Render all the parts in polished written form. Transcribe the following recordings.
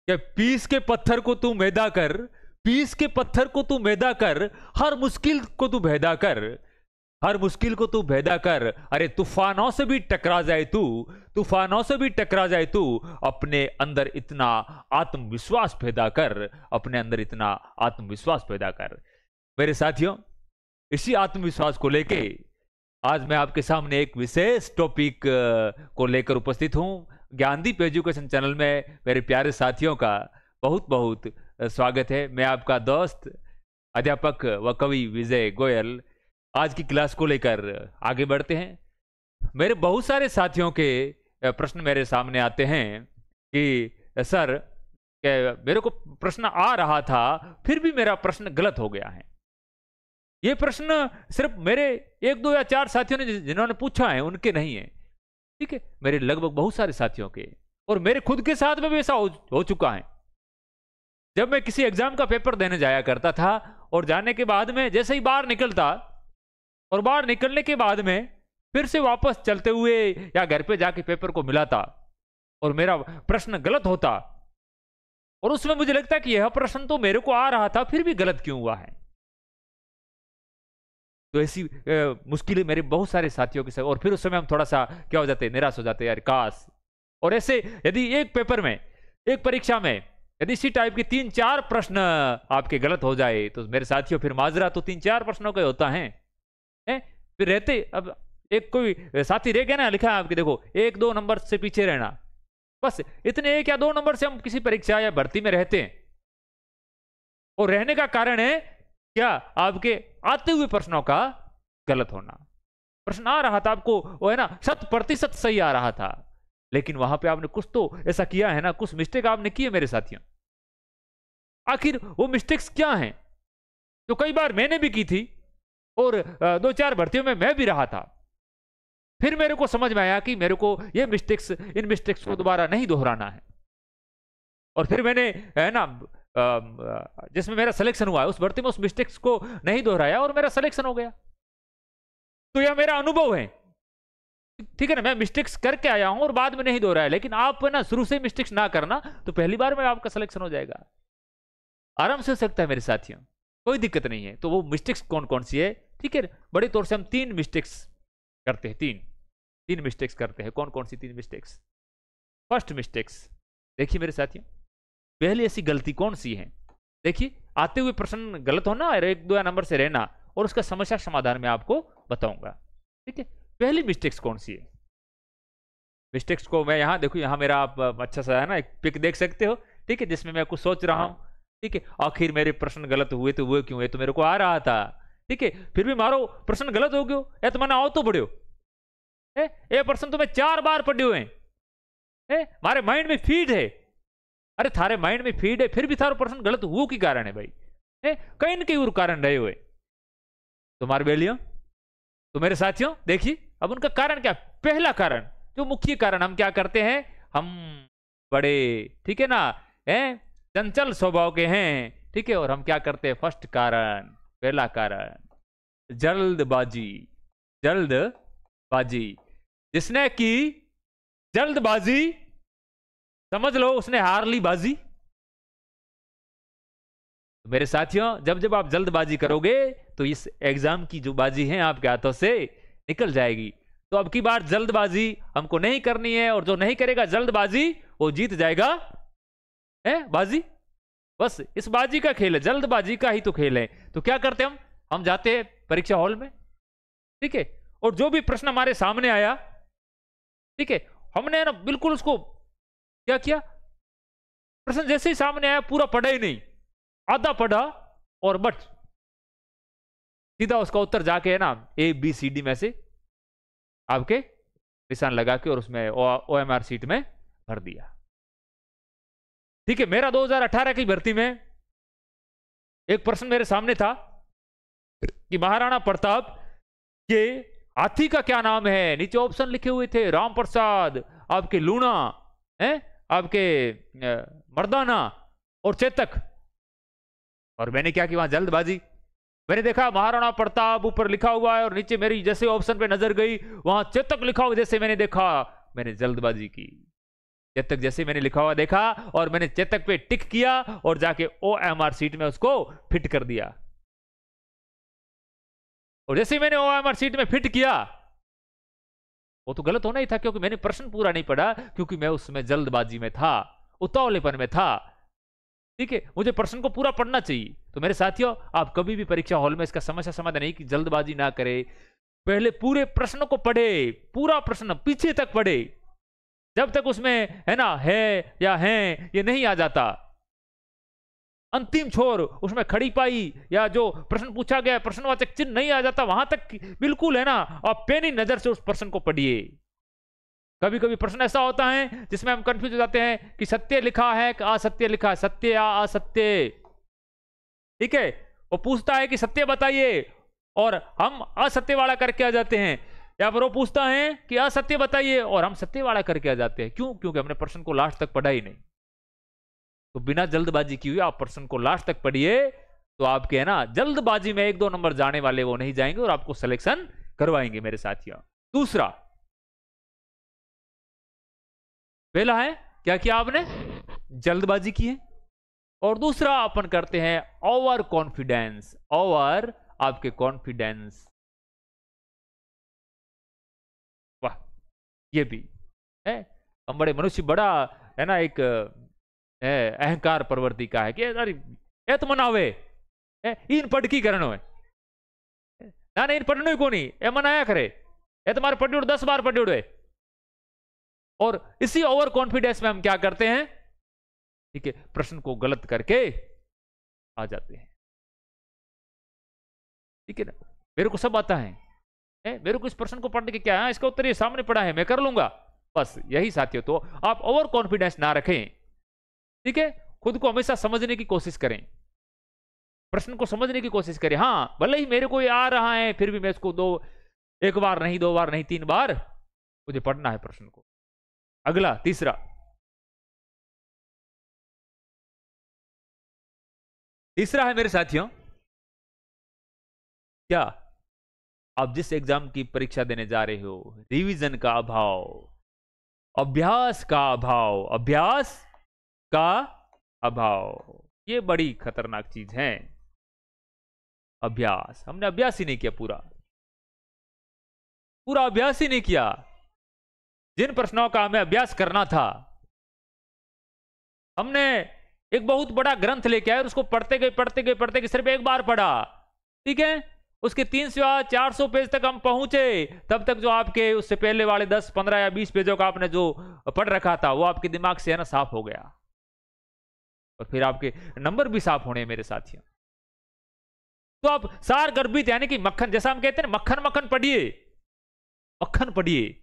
कि पीस के पत्थर को तू मैदा कर, पीस के पत्थर को तू मैदा कर, हर मुश्किल को तू भेदा कर, हर मुश्किल को तू भेदा कर। अरे तूफानों से भी टकरा जाए तू, तूफानों से भी टकरा जाए तू, अपने अंदर इतना आत्मविश्वास पैदा कर, अपने अंदर इतना आत्मविश्वास पैदा कर। मेरे साथियों, इसी आत्मविश्वास को लेके आज मैं आपके सामने एक विशेष टॉपिक को लेकर उपस्थित हूं। ज्ञानदीप एजुकेशन चैनल में मेरे प्यारे साथियों का बहुत बहुत स्वागत है। मैं आपका दोस्त अध्यापक व कवि विजय गोयल। आज की क्लास को लेकर आगे बढ़ते हैं। मेरे बहुत सारे साथियों के प्रश्न मेरे सामने आते हैं कि सर मेरे को प्रश्न आ रहा था फिर भी मेरा प्रश्न गलत हो गया है। ये प्रश्न सिर्फ मेरे 1, 2 या 4 साथियों ने जिन्होंने पूछा है उनके नहीं है, ठीक है, मेरे लगभग बहुत सारे साथियों के, और मेरे खुद के साथ में भी ऐसा हो चुका है। जब मैं किसी एग्जाम का पेपर देने जाया करता था और जाने के बाद में जैसे ही बाहर निकलता और बाहर निकलने के बाद में फिर से वापस चलते हुए या घर पे जाके पेपर को मिलाता और मेरा प्रश्न गलत होता, और उसमें मुझे लगता कि यह प्रश्न तो मेरे को आ रहा था फिर भी गलत क्यों हुआ है। तो ऐसी मुश्किलें मेरे बहुत सारे साथियों के साथ, और फिर उस समय हम थोड़ा सा क्या हो जाते हैं, निराश हो जाते हैं, यार काश। और ऐसे यदि एक पेपर में, एक परीक्षा में यदि इसी टाइप के 3-4 प्रश्न आपके गलत हो जाए तो मेरे साथियों फिर माजरा तो 3-4 प्रश्नों का होता है। फिर रहते, अब एक कोई साथी रह गया ना, लिखा है आपके, देखो 1-2 नंबर से पीछे रहना, बस इतने 1 या 2 नंबर से हम किसी परीक्षा या भर्ती में रहते हैं। और रहने का कारण है क्या, आपके आते हुए प्रश्नों का गलत होना। प्रश्न आ रहा था आपको, वो है ना 100% सही आ रहा था, लेकिन वहां पे आपने कुछ तो ऐसा किया है ना, कुछ मिस्टेक आपने की है मेरे साथियों। आखिर वो मिस्टेक्स क्या हैं जो कई बार मैंने भी की थी और 2-4 भर्तियों में मैं भी रहा था। फिर मेरे को समझ में आया कि मेरे को ये मिस्टेक्स, इन मिस्टेक्स को दोबारा नहीं दोहराना है। और फिर मैंने, है ना, जिसमें मेरा सिलेक्शन हुआ है उस भर्ती में उस मिस्टेक्स को नहीं दोहराया और मेरा सिलेक्शन हो गया। तो यह मेरा अनुभव है, ठीक है ना। मैं मिस्टेक्स करके आया हूं और बाद में नहीं दोहराया, लेकिन आप ना शुरू से मिस्टेक्स ना करना तो पहली बार में आपका सिलेक्शन हो जाएगा, आराम से हो सकता है मेरे साथियों, कोई दिक्कत नहीं है। तो वो मिस्टेक्स कौन कौन सी है, ठीक है, बड़े तौर से हम 3 मिस्टेक्स करते हैं, 3 मिस्टेक्स करते हैं। कौन कौन सी 3 मिस्टेक्स? फर्स्ट मिस्टेक्स, देखिए मेरे साथियों, पहली ऐसी गलती कौन सी है? देखिए, आते हुए प्रश्न गलत होना और 1-2 नंबर से रहना, और उसका समस्या समाधान मैं आपको बताऊंगा, ठीक है। पहली मिस्टेक्स कौन सी है? मिस्टेक्स को मैं यहां देखो, यहां मेरा आप अच्छा सा है ना एक पिक देख सकते हो, ठीक है, जिसमें मैं कुछ सोच रहा हूं, ठीक है। आखिर मेरे प्रश्न गलत हुए तो हुए क्यों? ये तो मेरे को आ रहा था, ठीक है, फिर भी मारो प्रश्न गलत हो गयो, या तो मैंने आओ तो पढ़ो, ये प्रश्न तो मैं 4 बार पढ़े हुए हैं, मारे माइंड में फीड है। अरे थारे माइंड में फीड है फिर भी थारो प्रश्न गलत हुआ की कारण है भाई, कहीं न कहीं और कारण रहे हुए तुम्हारे बेलियों। तो मेरे साथियों देखिए, अब उनका कारण क्या? पहला कारण, जो मुख्य कारण, हम क्या करते हैं, हम बड़े, ठीक है ना, चंचल स्वभाव के हैं, ठीक है, और हम क्या करते हैं, फर्स्ट कारण, पहला कारण, जल्दबाजी। जल्दबाजी, जिसने की जल्दबाजी, समझ लो उसने हार ली बाजी। मेरे साथियों, जब जब आप जल्दबाजी करोगे तो इस एग्जाम की जो बाजी है आपके हाथों से निकल जाएगी। तो अब की बार जल्दबाजी हमको नहीं करनी है, और जो नहीं करेगा जल्दबाजी वो जीत जाएगा बाजी। बस इस बाजी का खेल है, जल्दबाजी का ही तो खेल है। तो क्या करते हम जाते हैं परीक्षा हॉल में, ठीक है, और जो भी प्रश्न हमारे सामने आया, ठीक है, हमने ना बिल्कुल उसको क्या किया, प्रश्न जैसे ही सामने आया पूरा पढ़ा ही नहीं, आधा पढ़ा और बट सीधा उसका उत्तर जाके, है ना, ABCD में से आपके निशान लगा के और उसमें OMR सीट में भर दिया, ठीक है। मेरा 2018 की भर्ती में एक प्रश्न मेरे सामने था कि महाराणा प्रताप के हाथी का क्या नाम है। नीचे ऑप्शन लिखे हुए थे, राम प्रसाद, आपके लूणा, आपके मर्दाना और चेतक। और मैंने क्या किया, वहां जल्दबाजी, मैंने देखा महाराणा प्रताप ऊपर लिखा हुआ है और नीचे मेरी जैसे ऑप्शन पे नजर गई वहां चेतक लिखा हुआ, जैसे मैंने देखा, मैंने जल्दबाजी की, चेतक जैसे मैंने लिखा हुआ देखा और मैंने चेतक पे टिक किया और जाके OMR सीट में उसको फिट कर दिया। और जैसे मैंने OMR सीट में फिट किया, वो तो गलत होना ही था क्योंकि मैंने प्रश्न पूरा नहीं पढ़ा, क्योंकि मैं उसमें जल्दबाजी में था, उतावलेपन में था। ठीक है, मुझे प्रश्न को पूरा पढ़ना चाहिए। तो मेरे साथियों, आप कभी भी परीक्षा हॉल में इसका समस्या समाधान नहीं कि जल्दबाजी ना करें, पहले पूरे प्रश्न को पढ़े, पूरा प्रश्न पीछे तक पढ़े, जब तक उसमें है ना है या है ये नहीं आ जाता, अंतिम छोर उसमें खड़ी पाई या जो प्रश्न पूछा गया प्रश्नवाचक चिन्ह नहीं आ जाता, वहां तक बिल्कुल है ना आप पैनी नजर से उस प्रश्न को पढ़िए। कभी कभी प्रश्न ऐसा होता है जिसमें हम कंफ्यूज हो जाते हैं कि सत्य लिखा है कि असत्य लिखा है, सत्य या असत्य। ठीक है, वो पूछता है कि सत्य बताइए और हम असत्य वाला करके आ जाते हैं, या फिर वो पूछता है कि असत्य बताइए और हम सत्य वाला करके आ जाते हैं। क्यों? क्योंकि हमने प्रश्न को लास्ट तक पढ़ा ही नहीं। तो बिना जल्दबाजी की हुई आप प्रश्न को लास्ट तक पढ़िए, तो आपके है ना जल्दबाजी में 1-2 नंबर जाने वाले वो नहीं जाएंगे और आपको सिलेक्शन करवाएंगे मेरे साथियों। दूसरा, पहला है क्या किया आपने, जल्दबाजी की है, और दूसरा अपन करते हैं ओवर कॉन्फिडेंस, ओवर आपके कॉन्फिडेंस। वाह, ये भी है, हम बड़े मनुष्य बड़ा है ना एक अहंकार प्रवृत्ति का है कि अरे ये तो मनावे इन पढ़ की करण है ना, इन पढ़ने को नहीं ये मनाया करे, ये तुम्हारे पढ़ 10 बार पढ़ है। और इसी ओवर कॉन्फिडेंस में हम क्या करते हैं, ठीक है, प्रश्न को गलत करके आ जाते हैं। ठीक है ना, मेरे को सब आता है, मेरे को इस प्रश्न को पढ़ने के क्या है, इसका उत्तर ये सामने पड़ा है, मैं कर लूंगा, बस यही साथियों। तो आप ओवर कॉन्फिडेंस ना रखें, ठीक है, खुद को हमेशा समझने की कोशिश करें, प्रश्न को समझने की कोशिश करें। हाँ, भले ही मेरे को ये आ रहा है, फिर भी मैं इसको एक बार नहीं, 2 बार नहीं, 3 बार मुझे पढ़ना है प्रश्न को। अगला, तीसरा, है मेरे साथियों, क्या आप जिस एग्जाम की परीक्षा देने जा रहे हो, रिवीजन का अभाव, अभ्यास का अभाव, अभ्यास का अभाव, ये बड़ी खतरनाक चीज है। अभ्यास, हमने अभ्यास ही नहीं किया, पूरा अभ्यास ही नहीं किया। जिन प्रश्नों का हमें अभ्यास करना था, हमने एक बहुत बड़ा ग्रंथ लेके आए और उसको पढ़ते गए, सिर्फ एक बार पढ़ा, ठीक है, उसके 300-400 पेज तक हम पहुंचे, तब तक जो आपके उससे पहले वाले 10, 15 या 20 पेजों का आपने जो पढ़ रखा था वो आपके दिमाग से है ना साफ हो गया, और फिर आपके नंबर भी साफ होने मेरे साथियों। तो आप सार गर्भित यानी कि मक्खन, जैसा हम कहते हैं मक्खन पढ़िए, मक्खन पढ़िए,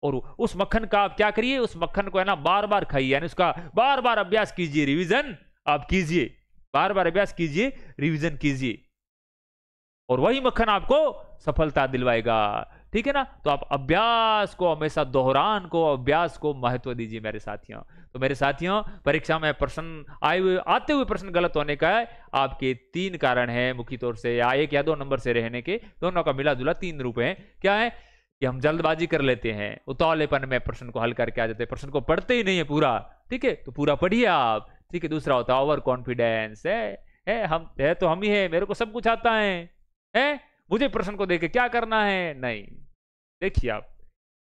और उस मक्खन का आप क्या करिए, उस मक्खन को है ना बार बार खाइए, यानी उसका बार बार अभ्यास कीजिए, रिवीजन आप कीजिए, बार बार अभ्यास कीजिए, रिवीजन कीजिए, और वही मक्खन आपको सफलता दिलवाएगा। ठीक है ना, तो आप अभ्यास को हमेशा, दोहरान को, अभ्यास को महत्व दीजिए मेरे साथियों। तो मेरे साथियों, परीक्षा में प्रश्न आते हुए प्रश्न गलत होने का आपके 3 कारण है मुख्य तौर से, या 1 या 2 नंबर से रहने के, दोनों का मिला जुला 3 रूप है। क्या है कि हम जल्दबाजी कर लेते हैं, उतावलेपन में प्रश्न को हल करके आ जाते हैं, प्रश्न को पढ़ते ही नहीं है पूरा। ठीक है, तो पूरा पढ़िए आप। ठीक है, दूसरा होता है ओवर कॉन्फिडेंस, हम है तो हम ही है, मेरे को सब कुछ आता है, मुझे प्रश्न को देके क्या करना है। नहीं, देखिए आप,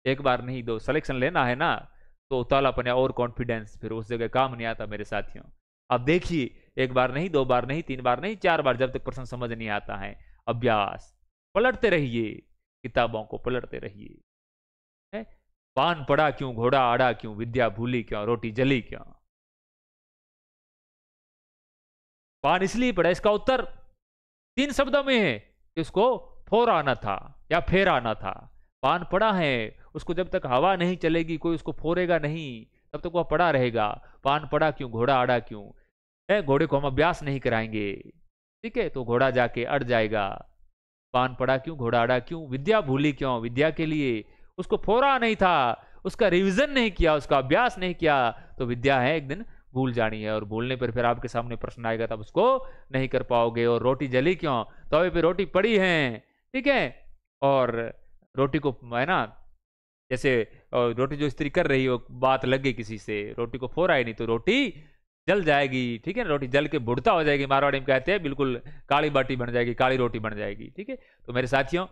एक बार नहीं 2 सिलेक्शन लेना है ना, तो उतावलापन या ओवर कॉन्फिडेंस फिर उस जगह काम नहीं आता मेरे साथियों। आप देखिए, 1 बार नहीं, 2 बार नहीं, 3 बार नहीं, 4 बार, जब तक प्रश्न समझ नहीं आता है, अभ्यास, पलटते रहिए, किताबों को पलटते रहिए। पान पड़ा क्यों, घोड़ा आड़ा क्यों, विद्या भूली क्यों, रोटी जली क्यों। पान इसलिए पड़ा, इसका उत्तर 3 शब्दों में है कि उसको फोरा न था या फेरा न था। पान पड़ा है, उसको जब तक हवा नहीं चलेगी, कोई उसको फोरेगा नहीं, तब तक वह पड़ा रहेगा। पान पड़ा क्यों, घोड़ा आड़ा क्यों, घोड़े को हम अभ्यास नहीं कराएंगे, ठीक है, तो घोड़ा जाके अड़ जाएगा। पान पड़ा क्यों, घोड़ा आड़ा क्यों, विद्या भूली क्यों, विद्या के लिए उसको फोरा नहीं था, उसका रिवीजन नहीं किया, उसका अभ्यास नहीं किया, तो विद्या है एक दिन भूल जानी है, और भूलने पर फिर आपके सामने प्रश्न आएगा, तब उसको नहीं कर पाओगे। और रोटी जली क्यों, तवे पे रोटी पड़ी है, ठीक है, और रोटी को है ना, जैसे और रोटी जो इस्त्री कर रही हो, बात लग गई किसी से, रोटी को फोड़ा ही नहीं तो रोटी जल जाएगी, ठीक है ना, रोटी जल के बुढ़ता हो जाएगी, मारवाड़ी में कहते हैं, बिल्कुल काली बाटी बन जाएगी, काली रोटी बन जाएगी, ठीक है। तो मेरे साथियों,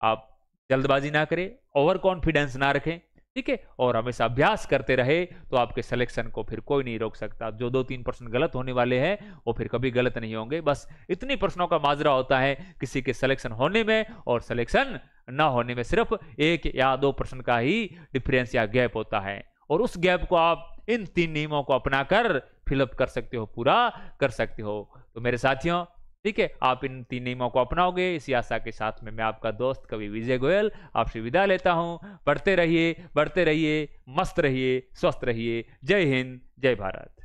आप जल्दबाजी ना करें, ओवर कॉन्फिडेंस ना रखें, ठीक है, और हमेशा अभ्यास करते रहे तो आपके सिलेक्शन को फिर कोई नहीं रोक सकता। जो 2-3 प्रश्न गलत होने वाले हैं वो फिर कभी गलत नहीं होंगे। बस इतनी प्रश्नों का माजरा होता है किसी के सिलेक्शन होने में और सिलेक्शन ना होने में, सिर्फ 1 या 2 प्रश्न का ही डिफरेंस या गैप होता है, और उस गैप को आप इन 3 नियमों को अपनाकर फिलअप कर सकते हो, पूरा कर सकते हो। तो मेरे साथियों, ठीक है, आप इन 3 नियमों को अपनाओगे, इसी आशा के साथ में मैं आपका दोस्त कवि विजय गोयल आपसे विदा लेता हूं। पढ़ते रहिए, बढ़ते रहिए, मस्त रहिए, स्वस्थ रहिए। जय हिंद, जय भारत।